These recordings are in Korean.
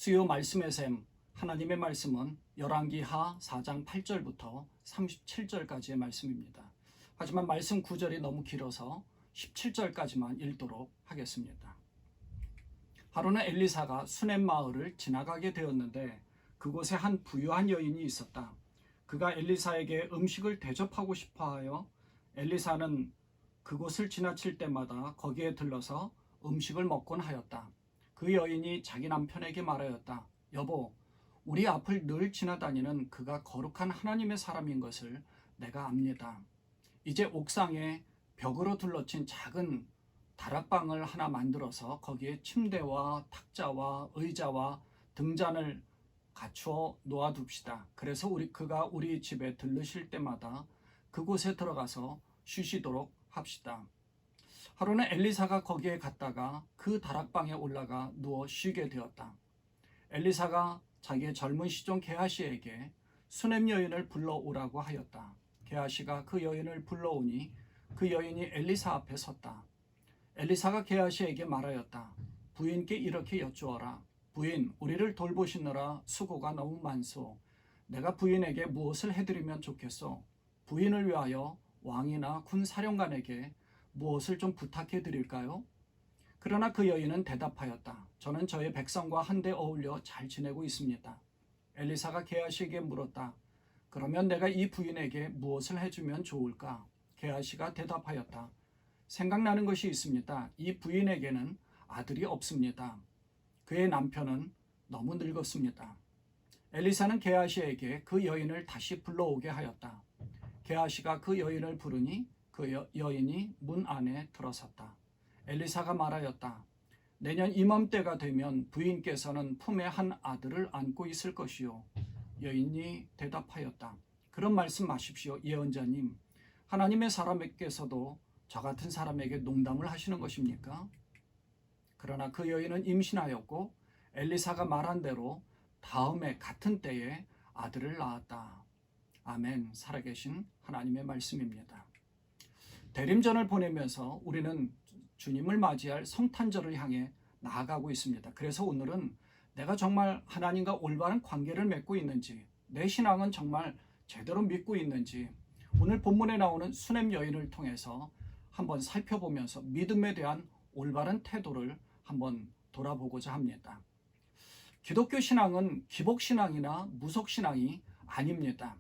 수요 말씀의 샘, 하나님의 말씀은 열왕기하 4장 8절부터 37절까지의 말씀입니다. 하지만 말씀 구절이 너무 길어서 17절까지만 읽도록 하겠습니다. 하루는 엘리사가 수넴 마을을 지나가게 되었는데 그곳에 한 부유한 여인이 있었다. 그가 엘리사에게 음식을 대접하고 싶어하여 엘리사는 그곳을 지나칠 때마다 거기에 들러서 음식을 먹곤 하였다. 그 여인이 자기 남편에게 말하였다. 여보, 우리 앞을 늘 지나다니는 그가 거룩한 하나님의 사람인 것을 내가 압니다. 이제 옥상에 벽으로 둘러친 작은 다락방을 하나 만들어서 거기에 침대와 탁자와 의자와 등잔을 갖추어 놓아둡시다. 그래서 그가 우리 집에 들르실 때마다 그곳에 들어가서 쉬시도록 합시다. 하루는 엘리사가 거기에 갔다가 그 다락방에 올라가 누워 쉬게 되었다. 엘리사가 자기의 젊은 시종 게하시에게 수넴 여인을 불러오라고 하였다. 게하시가 그 여인을 불러오니 그 여인이 엘리사 앞에 섰다. 엘리사가 게하시에게 말하였다. 부인께 이렇게 여쭈어라. 부인, 우리를 돌보시느라 수고가 너무 많소. 내가 부인에게 무엇을 해드리면 좋겠소? 부인을 위하여 왕이나 군 사령관에게 무엇을 좀 부탁해 드릴까요? 그러나 그 여인은 대답하였다. 저는 저의 백성과 한데 어울려 잘 지내고 있습니다. 엘리사가 게하시에게 물었다. 그러면 내가 이 부인에게 무엇을 해주면 좋을까? 게하시가 대답하였다. 생각나는 것이 있습니다. 이 부인에게는 아들이 없습니다. 그의 남편은 너무 늙었습니다. 엘리사는 게하시에게 그 여인을 다시 불러오게 하였다. 게하시가 그 여인을 부르니 그 여인이 문 안에 들어섰다. 엘리사가 말하였다. 내년 이맘때가 되면 부인께서는 품에 한 아들을 안고 있을 것이요. 여인이 대답하였다. 그런 말씀 마십시오, 예언자님. 하나님의 사람께서도 저 같은 사람에게 농담을 하시는 것입니까? 그러나 그 여인은 임신하였고 엘리사가 말한 대로 다음에 같은 때에 아들을 낳았다. 아멘. 살아계신 하나님의 말씀입니다. 대림전을 보내면서 우리는 주님을 맞이할 성탄절을 향해 나아가고 있습니다. 그래서 오늘은 내가 정말 하나님과 올바른 관계를 맺고 있는지, 내 신앙은 정말 제대로 믿고 있는지, 오늘 본문에 나오는 수넴 여인을 통해서 한번 살펴보면서 믿음에 대한 올바른 태도를 한번 돌아보고자 합니다. 기독교 신앙은 기복신앙이나 무속신앙이 아닙니다.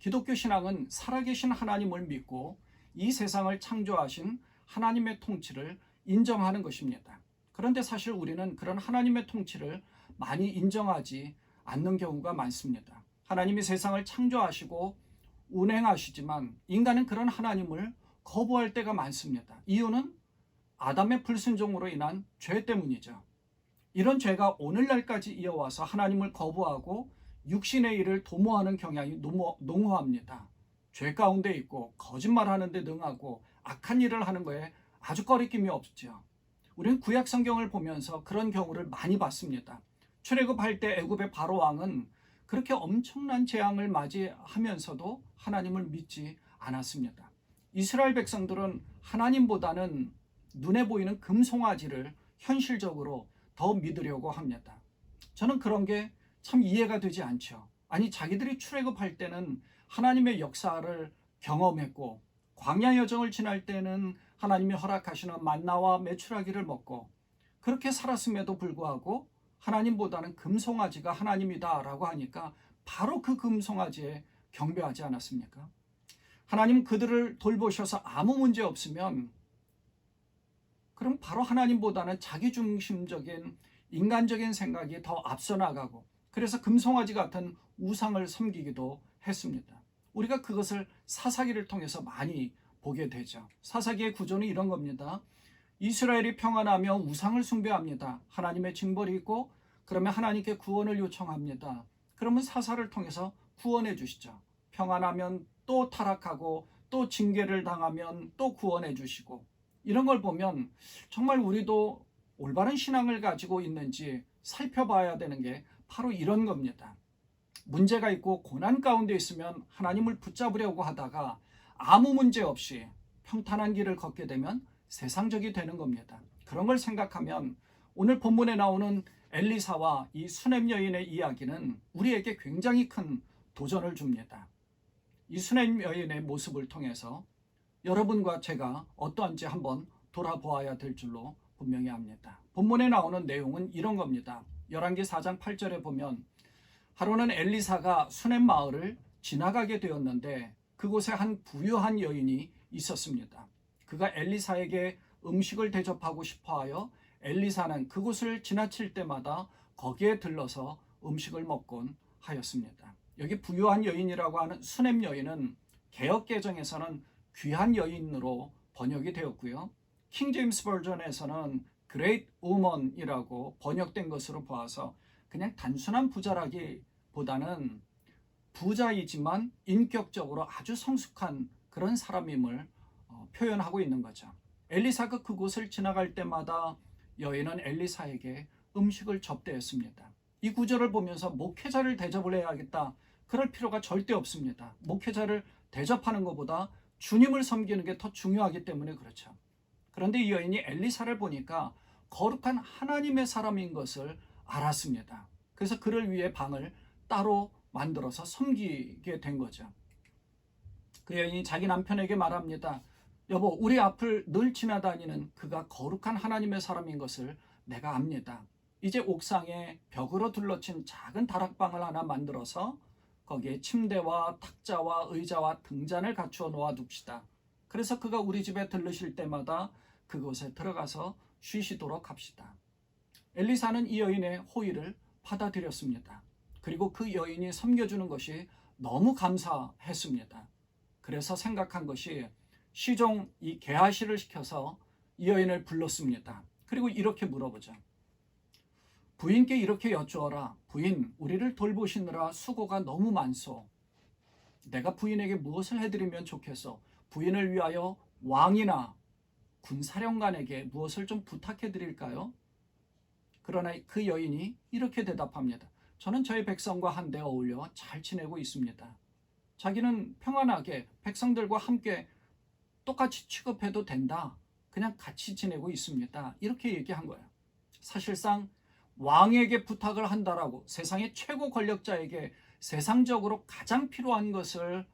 기독교 신앙은 살아계신 하나님을 믿고 이 세상을 창조하신 하나님의 통치를 인정하는 것입니다. 그런데 사실 우리는 그런 하나님의 통치를 많이 인정하지 않는 경우가 많습니다. 하나님이 세상을 창조하시고 운행하시지만 인간은 그런 하나님을 거부할 때가 많습니다. 이유는 아담의 불순종으로 인한 죄 때문이죠. 이런 죄가 오늘날까지 이어와서 하나님을 거부하고 육신의 일을 도모하는 경향이 농후합니다. 죄 가운데 있고 거짓말하는 데 능하고 악한 일을 하는 거에 아주 꺼리낌이 없죠. 우리는 구약 성경을 보면서 그런 경우를 많이 봤습니다. 출애굽할 때 애굽의 바로 왕은 그렇게 엄청난 재앙을 맞이하면서도 하나님을 믿지 않았습니다. 이스라엘 백성들은 하나님보다는 눈에 보이는 금송아지를 현실적으로 더 믿으려고 합니다. 저는 그런 게 참 이해가 되지 않죠. 아니, 자기들이 출애굽할 때는 하나님의 역사를 경험했고 광야 여정을 지날 때는 하나님이 허락하시는 만나와 메추라기를 먹고 그렇게 살았음에도 불구하고 하나님보다는 금송아지가 하나님이다라고 하니까 바로 그 금송아지에 경배하지 않았습니까? 하나님 그들을 돌보셔서 아무 문제 없으면 그럼 바로 하나님보다는 자기중심적인 인간적인 생각이 더 앞서 나가고 그래서 금송아지 같은 우상을 섬기기도 했습니다. 우리가 그것을 사사기를 통해서 많이 보게 되죠. 사사기의 구조는 이런 겁니다. 이스라엘이 평안하며 우상을 숭배합니다. 하나님의 징벌이 있고 그러면 하나님께 구원을 요청합니다. 그러면 사사를 통해서 구원해 주시죠. 평안하면 또 타락하고 또 징계를 당하면 또 구원해 주시고 이런 걸 보면 정말 우리도 올바른 신앙을 가지고 있는지 살펴봐야 되는 게 바로 이런 겁니다. 문제가 있고 고난 가운데 있으면 하나님을 붙잡으려고 하다가 아무 문제 없이 평탄한 길을 걷게 되면 세상적이 되는 겁니다. 그런 걸 생각하면 오늘 본문에 나오는 엘리사와 이 수넴 여인의 이야기는 우리에게 굉장히 큰 도전을 줍니다. 이 수넴 여인의 모습을 통해서 여러분과 제가 어떠한지 한번 돌아보아야 될 줄로 분명히 압니다. 본문에 나오는 내용은 이런 겁니다. 열왕기 4장 8절에 보면 하루는 엘리사가 수넴 마을을 지나가게 되었는데 그곳에 한 부유한 여인이 있었습니다. 그가 엘리사에게 음식을 대접하고 싶어하여 엘리사는 그곳을 지나칠 때마다 거기에 들러서 음식을 먹곤 하였습니다. 여기 부유한 여인이라고 하는 수넴 여인은 개역 개정에서는 귀한 여인으로 번역이 되었고요. 킹 제임스 버전에서는 그레이트 우먼이라고 번역된 것으로 보아서 그냥 단순한 부자라기보다는 부자이지만 인격적으로 아주 성숙한 그런 사람임을 표현하고 있는 거죠. 엘리사가 그곳을 지나갈 때마다 여인은 엘리사에게 음식을 접대했습니다. 이 구절을 보면서 목회자를 대접을 해야겠다, 그럴 필요가 절대 없습니다. 목회자를 대접하는 것보다 주님을 섬기는 게 더 중요하기 때문에 그렇죠. 그런데 이 여인이 엘리사를 보니까 거룩한 하나님의 사람인 것을 알았습니다. 그래서 그를 위해 방을 따로 만들어서 섬기게 된 거죠. 그 여인이 자기 남편에게 말합니다. 여보, 우리 앞을 늘 지나다니는 그가 거룩한 하나님의 사람인 것을 내가 압니다. 이제 옥상에 벽으로 둘러친 작은 다락방을 하나 만들어서 거기에 침대와 탁자와 의자와 등잔을 갖추어 놓아둡시다. 그래서 그가 우리 집에 들르실 때마다 그곳에 들어가서 쉬시도록 합시다. 엘리사는 이 여인의 호의를 받아들였습니다. 그리고 그 여인이 섬겨주는 것이 너무 감사했습니다. 그래서 생각한 것이 시종 이 게하시를 시켜서 이 여인을 불렀습니다. 그리고 이렇게 물어보자. 부인께 이렇게 여쭈어라. 부인, 우리를 돌보시느라 수고가 너무 많소. 내가 부인에게 무엇을 해드리면 좋겠소? 부인을 위하여 왕이나 군사령관에게 무엇을 좀 부탁해 드릴까요? 그러나 그 여인이 이렇게 대답합니다. 저는 저희 백성과 한데 어울려 잘 지내고 있습니다. 자기는 평안하게 백성들과 함께 똑같이 취급해도 된다. 그냥 같이 지내고 있습니다. 이렇게 얘기한 거예요. 사실상 왕에게 부탁을 한다라고 세상의 최고 권력자에게 세상적으로 가장 필요한 것을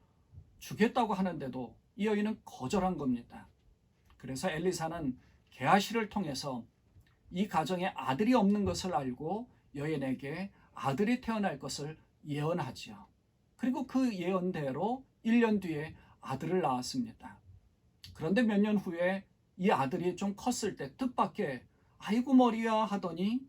주겠다고 하는데도 이 여인은 거절한 겁니다. 그래서 엘리사는 게하시를 통해서 이 가정에 아들이 없는 것을 알고 여인에게 아들이 태어날 것을 예언하지요. 그리고 그 예언대로 1년 뒤에 아들을 낳았습니다. 그런데 몇 년 후에 이 아들이 좀 컸을 때 뜻밖의 아이고 머리야 하더니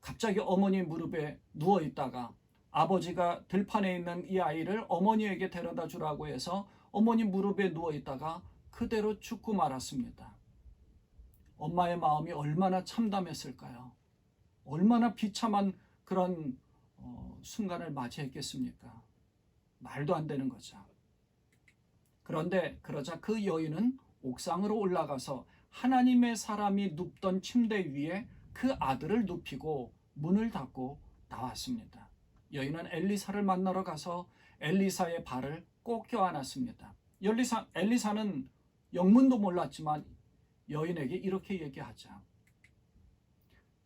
갑자기 어머니 무릎에 누워있다가 아버지가 들판에 있는 이 아이를 어머니에게 데려다 주라고 해서 어머니 무릎에 누워있다가 그대로 죽고 말았습니다. 엄마의 마음이 얼마나 참담했을까요? 얼마나 비참한 그런 순간을 맞이했겠습니까? 말도 안 되는 거죠. 그런데 그러자 그 여인은 옥상으로 올라가서 하나님의 사람이 눕던 침대 위에 그 아들을 눕히고 문을 닫고 나왔습니다. 여인은 엘리사를 만나러 가서 엘리사의 발을 꼭 껴안았습니다. 엘리사는 영문도 몰랐지만 여인에게 이렇게 얘기하자.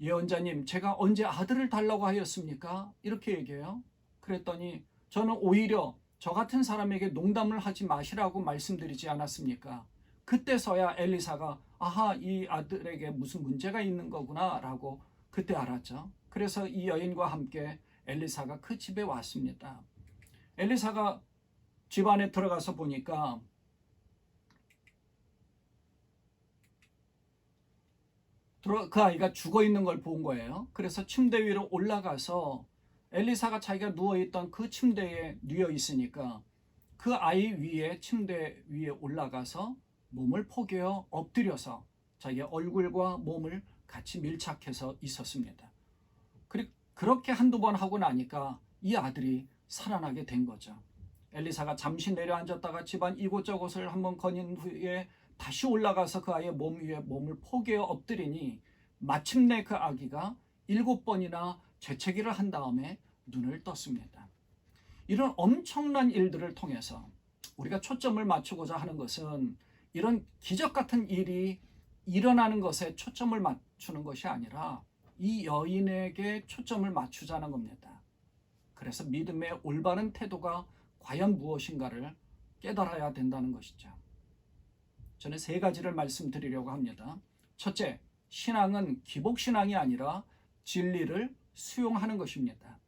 예언자님, 제가 언제 아들을 달라고 하였습니까? 이렇게 얘기해요. 그랬더니 저는 오히려 저 같은 사람에게 농담을 하지 마시라고 말씀드리지 않았습니까? 그때서야 엘리사가 아하, 이 아들에게 무슨 문제가 있는 거구나 라고 그때 알았죠. 그래서 이 여인과 함께 엘리사가 그 집에 왔습니다. 엘리사가 집 안에 들어가서 보니까 그 아이가 죽어 있는 걸 본 거예요. 그래서 침대 위로 올라가서 엘리사가 자기가 누워있던 그 침대에 누워 있으니까 그 아이 위에 침대 위에 올라가서 몸을 포개어 엎드려서 자기의 얼굴과 몸을 같이 밀착해서 있었습니다. 그리고 그렇게 한두 번 하고 나니까 이 아들이 살아나게 된 거죠. 엘리사가 잠시 내려앉았다가 집안 이곳저곳을 한번 거닌 후에 다시 올라가서 그 아이의 몸 위에 몸을 포개어 엎드리니 마침내 그 아기가 7번이나 재채기를 한 다음에 눈을 떴습니다. 이런 엄청난 일들을 통해서 우리가 초점을 맞추고자 하는 것은 이런 기적 같은 일이 일어나는 것에 초점을 맞추는 것이 아니라 이 여인에게 초점을 맞추자는 겁니다. 그래서 믿음의 올바른 태도가 과연 무엇인가를 깨달아야 된다는 것이죠. 저는 세 가지를 말씀드리려고 합니다. 첫째, 신앙은 기복신앙이 아니라 진리를 수용하는 것입니다.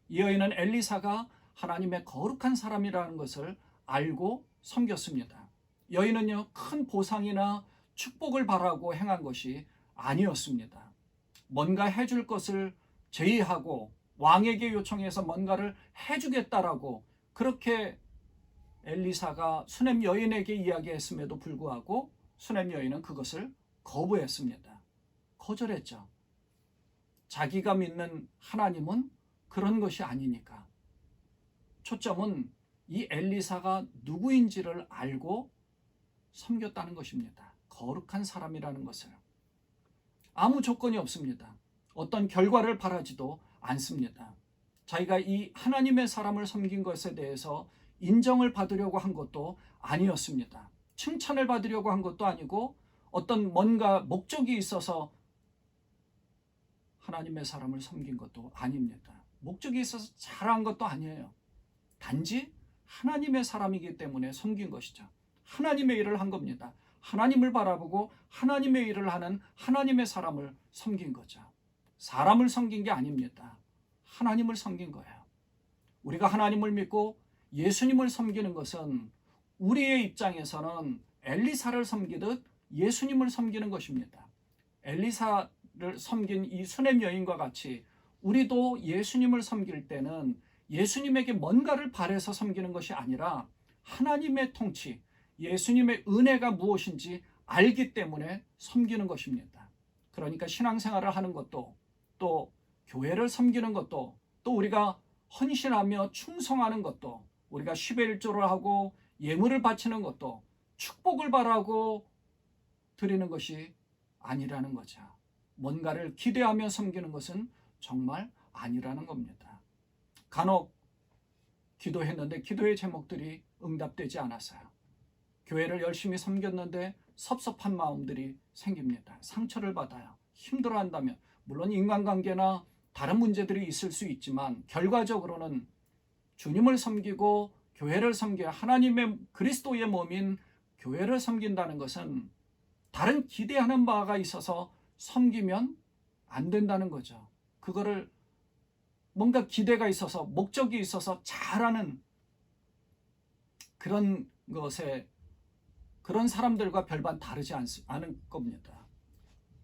이 여인은 엘리사가 하나님의 거룩한 사람이라는 것을 알고 섬겼습니다. 여인은요, 큰 보상이나 축복을 바라고 행한 것이 아니었습니다. 뭔가 해줄 것을 제의하고 왕에게 요청해서 뭔가를 해주겠다라고 그렇게 엘리사가 수넴 여인에게 이야기했음에도 불구하고 수넴 여인은 그것을 거부했습니다. 거절했죠. 자기가 믿는 하나님은 그런 것이 아니니까. 초점은 이 엘리사가 누구인지를 알고 섬겼다는 것입니다. 거룩한 사람이라는 것을. 아무 조건이 없습니다. 어떤 결과를 바라지도 않습니다. 자기가 이 하나님의 사람을 섬긴 것에 대해서 인정을 받으려고 한 것도 아니었습니다. 칭찬을 받으려고 한 것도 아니고 어떤 뭔가 목적이 있어서 하나님의 사람을 섬긴 것도 아닙니다. 목적이 있어서 잘한 것도 아니에요. 단지 하나님의 사람이기 때문에 섬긴 것이죠. 하나님의 일을 한 겁니다. 하나님을 바라보고 하나님의 일을 하는 하나님의 사람을 섬긴 거죠. 사람을 섬긴 게 아닙니다. 하나님을 섬긴 거예요. 우리가 하나님을 믿고 예수님을 섬기는 것은 우리의 입장에서는 엘리사를 섬기듯 예수님을 섬기는 것입니다. 엘리사를 섬긴 이 수넴 여인과 같이 우리도 예수님을 섬길 때는 예수님에게 뭔가를 바래서 섬기는 것이 아니라 하나님의 통치, 예수님의 은혜가 무엇인지 알기 때문에 섬기는 것입니다. 그러니까 신앙생활을 하는 것도, 또 교회를 섬기는 것도, 또 우리가 헌신하며 충성하는 것도, 우리가 10의 1조를 하고 예물을 바치는 것도 축복을 바라고 드리는 것이 아니라는 거죠. 뭔가를 기대하며 섬기는 것은 정말 아니라는 겁니다. 간혹 기도했는데 기도의 제목들이 응답되지 않았어요. 교회를 열심히 섬겼는데 섭섭한 마음들이 생깁니다. 상처를 받아요. 힘들어한다면 물론 인간관계나 다른 문제들이 있을 수 있지만 결과적으로는 주님을 섬기고 교회를 섬겨 하나님의 그리스도의 몸인 교회를 섬긴다는 것은 다른 기대하는 바가 있어서 섬기면 안 된다는 거죠. 그거를 뭔가 기대가 있어서 목적이 있어서 잘하는 그런 것에 그런 사람들과 별반 다르지 않을 겁니다.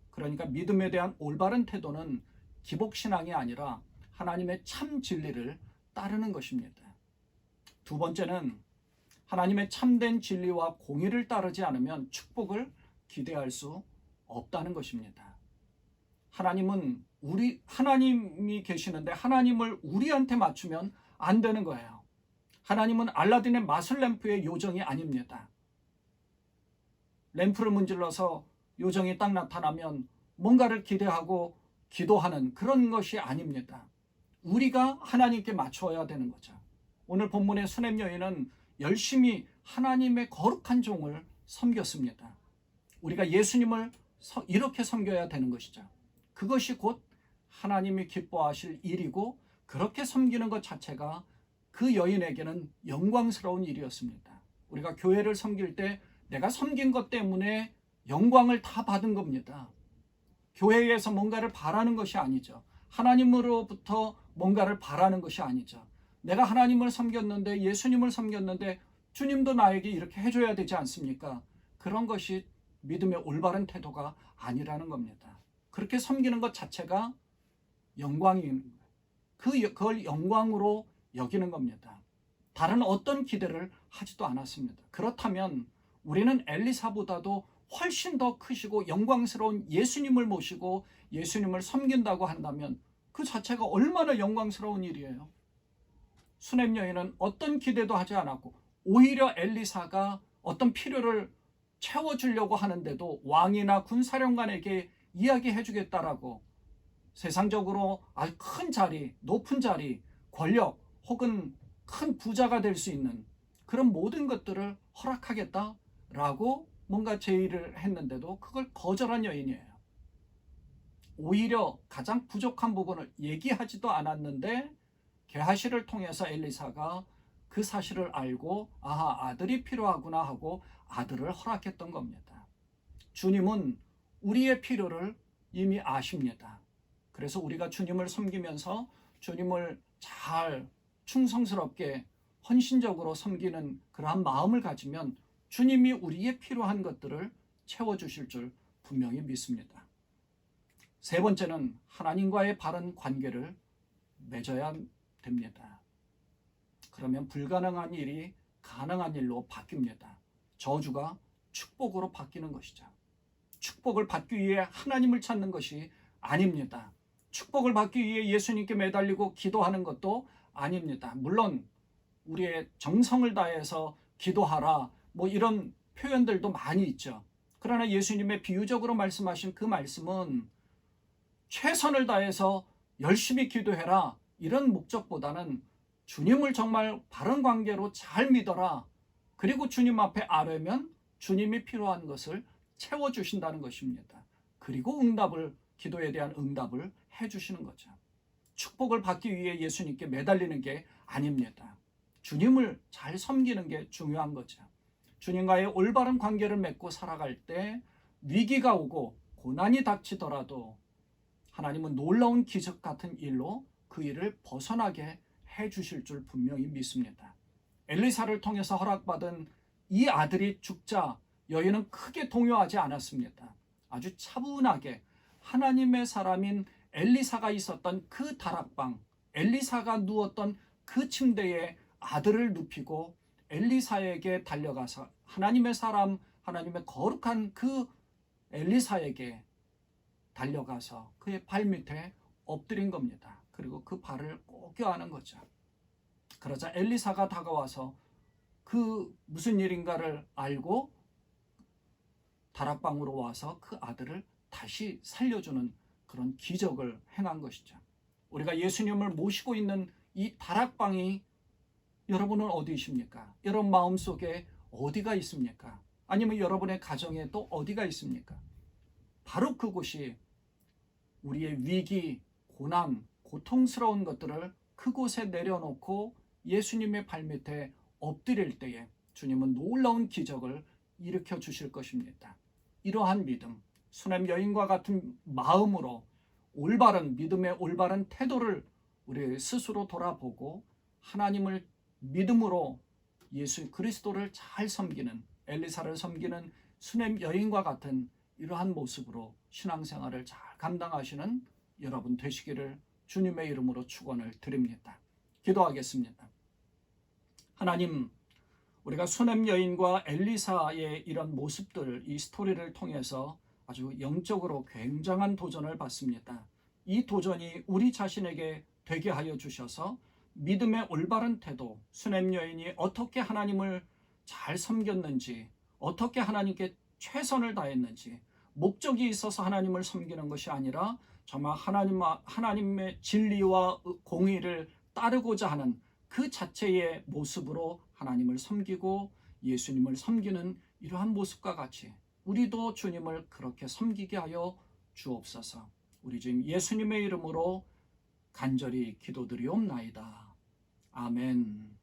그러니까 믿음에 대한 올바른 태도는 기복신앙이 아니라 하나님의 참 진리를 따르는 것입니다. 두 번째는 하나님의 참된 진리와 공의를 따르지 않으면 축복을 기대할 수 없다는 것입니다. 하나님이 계시는데 하나님을 우리한테 맞추면 안 되는 거예요. 하나님은 알라딘의 마술 램프의 요정이 아닙니다. 램프를 문질러서 요정이 딱 나타나면 뭔가를 기대하고 기도하는 그런 것이 아닙니다. 우리가 하나님께 맞춰야 되는 거죠. 오늘 본문의 수넴 여인은 열심히 하나님의 거룩한 종을 섬겼습니다. 우리가 예수님을 이렇게 섬겨야 되는 것이죠. 그것이 곧 하나님이 기뻐하실 일이고 그렇게 섬기는 것 자체가 그 여인에게는 영광스러운 일이었습니다. 우리가 교회를 섬길 때 내가 섬긴 것 때문에 영광을 다 받은 겁니다. 교회에서 뭔가를 바라는 것이 아니죠. 하나님으로부터 뭔가를 바라는 것이 아니죠. 내가 하나님을 섬겼는데 예수님을 섬겼는데 주님도 나에게 이렇게 해줘야 되지 않습니까? 그런 것이 믿음의 올바른 태도가 아니라는 겁니다. 그렇게 섬기는 것 자체가 영광인 거예요. 그걸 영광으로 여기는 겁니다. 다른 어떤 기대를 하지도 않았습니다. 그렇다면 우리는 엘리사보다도 훨씬 더 크시고 영광스러운 예수님을 모시고 예수님을 섬긴다고 한다면 그 자체가 얼마나 영광스러운 일이에요. 수넴 여인은 어떤 기대도 하지 않았고 오히려 엘리사가 어떤 필요를 채워주려고 하는데도 왕이나 군사령관에게 이야기해 주겠다라고 세상적으로 아주 큰 자리, 높은 자리, 권력 혹은 큰 부자가 될 수 있는 그런 모든 것들을 허락하겠다라고 뭔가 제의를 했는데도 그걸 거절한 여인이에요. 오히려 가장 부족한 부분을 얘기하지도 않았는데 게하시를 통해서 엘리사가 그 사실을 알고 아하, 아들이 필요하구나 하고 아들을 허락했던 겁니다. 주님은 우리의 필요를 이미 아십니다. 그래서 우리가 주님을 섬기면서 주님을 잘 충성스럽게 헌신적으로 섬기는 그러한 마음을 가지면 주님이 우리의 필요한 것들을 채워주실 줄 분명히 믿습니다. 세 번째는 하나님과의 바른 관계를 맺어야 됩니다. 그러면 불가능한 일이 가능한 일로 바뀝니다. 저주가 축복으로 바뀌는 것이죠. 축복을 받기 위해 하나님을 찾는 것이 아닙니다. 축복을 받기 위해 예수님께 매달리고 기도하는 것도 아닙니다. 물론 우리의 정성을 다해서 기도하라 뭐 이런 표현들도 많이 있죠. 그러나 예수님의 비유적으로 말씀하신 그 말씀은 최선을 다해서 열심히 기도해라 이런 목적보다는 주님을 정말 바른 관계로 잘 믿어라. 그리고 주님 앞에 아뢰면 주님이 필요한 것을 채워주신다는 것입니다. 그리고 기도에 대한 응답을 해주시는 거죠. 축복을 받기 위해 예수님께 매달리는 게 아닙니다. 주님을 잘 섬기는 게 중요한 거죠. 주님과의 올바른 관계를 맺고 살아갈 때 위기가 오고 고난이 닥치더라도 하나님은 놀라운 기적 같은 일로 그 일을 벗어나게 해주실 줄 분명히 믿습니다. 엘리사를 통해서 허락받은 이 아들이 죽자 여인은 크게 동요하지 않았습니다. 아주 차분하게 하나님의 사람인 엘리사가 있었던 그 다락방, 엘리사가 누웠던 그 침대에 아들을 눕히고 엘리사에게 달려가서 하나님의 사람, 하나님의 거룩한 그 엘리사에게 달려가서 그의 발밑에 엎드린 겁니다. 그리고 그 발을 꼭 껴안은 거죠. 그러자 엘리사가 다가와서 그 무슨 일인가를 알고 다락방으로 와서 그 아들을 다시 살려주는 그런 기적을 행한 것이죠. 우리가 예수님을 모시고 있는 이 다락방이 여러분은 어디이십니까? 여러분 마음속에 어디가 있습니까? 아니면 여러분의 가정에 또 어디가 있습니까? 바로 그곳이 우리의 위기, 고난, 고통스러운 것들을 그곳에 내려놓고 예수님의 발밑에 엎드릴 때에 주님은 놀라운 기적을 일으켜 주실 것입니다. 이러한 믿음, 수넴 여인과 같은 마음으로 올바른 믿음의 올바른 태도를 우리 스스로 돌아보고 하나님을 믿음으로 예수 그리스도를 잘 섬기는 엘리사를 섬기는 수넴 여인과 같은 이러한 모습으로 신앙생활을 잘 감당하시는 여러분 되시기를 주님의 이름으로 축원을 드립니다. 기도하겠습니다. 하나님, 우리가 수넴 여인과 엘리사의 이런 모습들, 이 스토리를 통해서 아주 영적으로 굉장한 도전을 받습니다. 이 도전이 우리 자신에게 되게 하여 주셔서 믿음의 올바른 태도, 수넴 여인이 어떻게 하나님을 잘 섬겼는지, 어떻게 하나님께 최선을 다했는지, 목적이 있어서 하나님을 섬기는 것이 아니라 정말 하나님의 진리와 공의를 따르고자 하는 그 자체의 모습으로 하나님을 섬기고 예수님을 섬기는 이러한 모습과 같이 우리도 주님을 그렇게 섬기게 하여 주옵소서. 우리 주님 예수님의 이름으로 간절히 기도드리옵나이다. 아멘.